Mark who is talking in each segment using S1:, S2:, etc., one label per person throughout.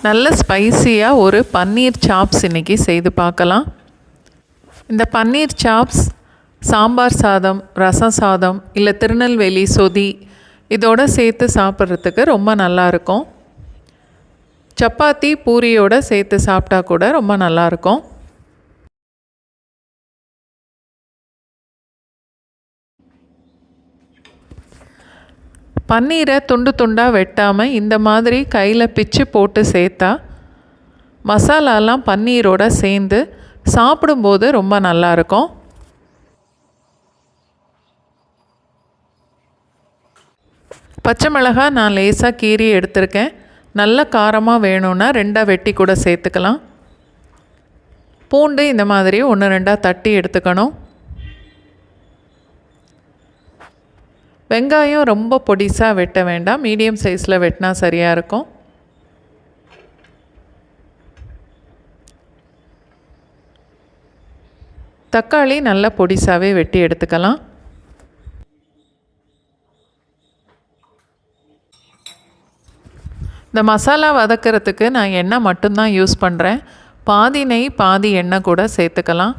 S1: நல்ல ஸ்பைசியாக ஒரு பன்னீர் சாப்ஸ் இன்றைக்கி செய்து பார்க்கலாம். இந்த பன்னீர் சாப்ஸ் சாம்பார் சாதம், ரசம் சாதம், இல்லை திருநெல்வேலி சொதி இதோடு சேர்த்து சாப்பிட்றதுக்கு ரொம்ப நல்லாயிருக்கும். சப்பாத்தி பூரியோடு சேர்த்து சாப்பிட்டா கூட ரொம்ப நல்லாயிருக்கும். பன்னீரை துண்டு துண்டாக வெட்டாமல் இந்த மாதிரி கையில் பிச்சு போட்டு சேர்த்தா மசாலாலாம் பன்னீரோடு சேர்ந்து சாப்பிடும்போது ரொம்ப நல்லாயிருக்கும். பச்சை மிளகாய் நான் லேசாக கீறி எடுத்திருக்கேன். நல்ல காரமாக வேணும்னா 2 வெட்டி கூட சேர்த்துக்கலாம். பூண்டு இந்த மாதிரி 1-2 தட்டி எடுத்துக்கணும். வெங்காயம் ரொம்ப பொடிசாக வெட்ட வேண்டாம், மீடியம் சைஸில் வெட்டினா சரியாக இருக்கும். தக்காளி நல்லா பொடிசாகவே வெட்டி எடுத்துக்கலாம். இந்த மசாலா வதக்கிறதுக்கு நான் எண்ணெய் மட்டும்தான் யூஸ் பண்ணுறேன். பாதி நெய் பாதி எண்ணெய் கூட சேர்த்துக்கலாம்.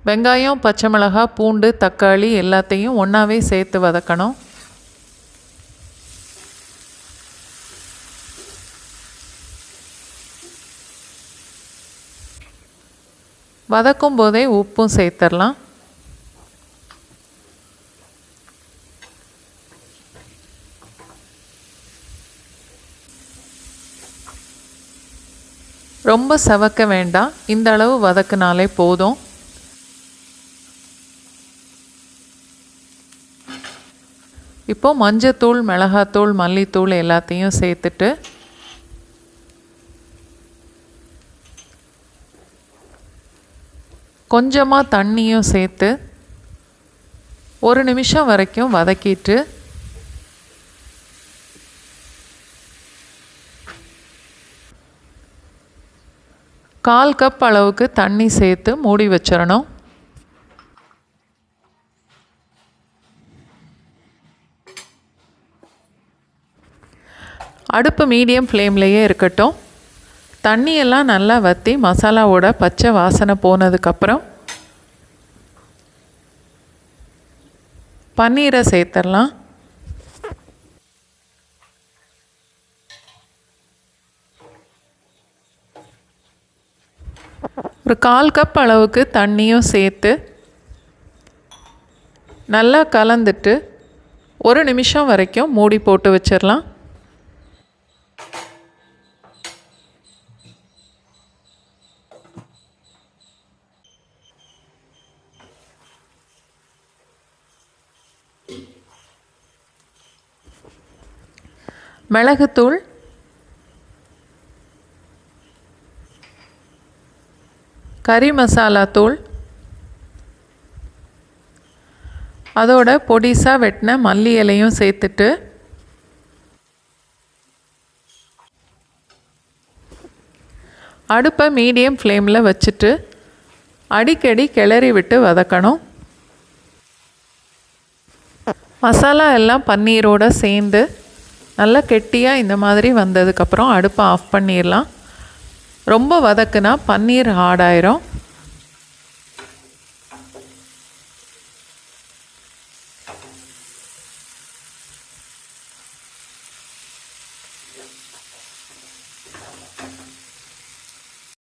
S1: வெங்காயம், பச்சை மிளகாய், பூண்டு, தக்காளி எல்லாத்தையும் ஒன்றாவே சேர்த்து வதக்கணும். வதக்கும் போதே உப்பும் சேர்த்துடலாம். ரொம்ப சவக்க வேண்டாம், இந்த அளவு வதக்குனாலே போதும். இப்போது மஞ்சத்தூள், மிளகாத்தூள், மல்லித்தூள் எல்லாத்தையும் சேர்த்துட்டு கொஞ்சமாக தண்ணியும் சேர்த்து 1 நிமிஷம் வரைக்கும் வதக்கிட்டு கால் கப் அளவுக்கு தண்ணி சேர்த்து மூடி வச்சிடணும். அடுப்பு மீடியம் ஃப்ளேம்லேயே இருக்கட்டும். தண்ணியெல்லாம் நல்லா வற்றி மசாலாவோட பச்சை வாசனை போனதுக்கப்புறம் பன்னீரை சேர்த்துடலாம். ஒரு 1/4 கப் அளவுக்கு தண்ணியும் சேர்த்து நல்லா கலந்துட்டு 1 நிமிஷம் வரைக்கும் மூடி போட்டு வச்சிடலாம். மிளகுத்தூள், கறி மசாலா தூள், அதோட பொடிசாக வெட்டின மல்லி இலையும் சேர்த்துட்டு அடுப்பை மீடியம் ஃப்ளேமில் வச்சுட்டு அடிக்கடி கிளறி விட்டு வதக்கணும். மசாலா எல்லாம் பன்னீரோடு சேர்ந்து நல்லா கெட்டியாக இந்த மாதிரி வந்ததுக்கப்புறம் அடுப்பை ஆஃப் பண்ணிடலாம். ரொம்ப வதக்குனா பன்னீர் ஹார்டாயிரும்.